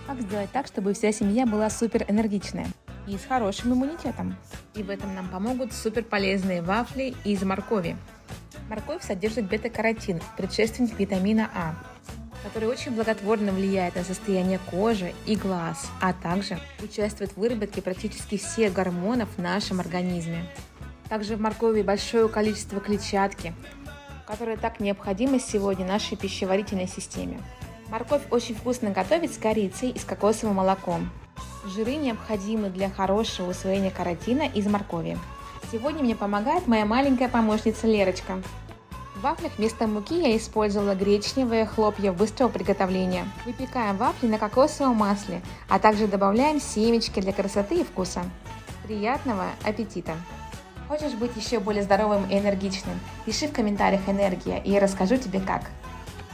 Как сделать так, чтобы вся семья была супер энергичная и с хорошим иммунитетом? И в этом нам помогут супер полезные вафли из моркови. Морковь содержит бета-каротин, предшественник витамина А, который очень благотворно влияет на состояние кожи и глаз, а также участвует в выработке практически всех гормонов в нашем организме. Также в моркови большое количество клетчатки, которая так необходима сегодня нашей пищеварительной системе. Морковь очень вкусно готовить с корицей и с кокосовым молоком. Жиры необходимы для хорошего усвоения каротина из моркови. Сегодня мне помогает моя маленькая помощница Лерочка. В вафлях вместо муки я использовала гречневые хлопья быстрого приготовления. Выпекаем вафли на кокосовом масле, а также добавляем семечки для красоты и вкуса. Приятного аппетита! Хочешь быть еще более здоровым и энергичным? Пиши в комментариях «Энергия», и я расскажу тебе как.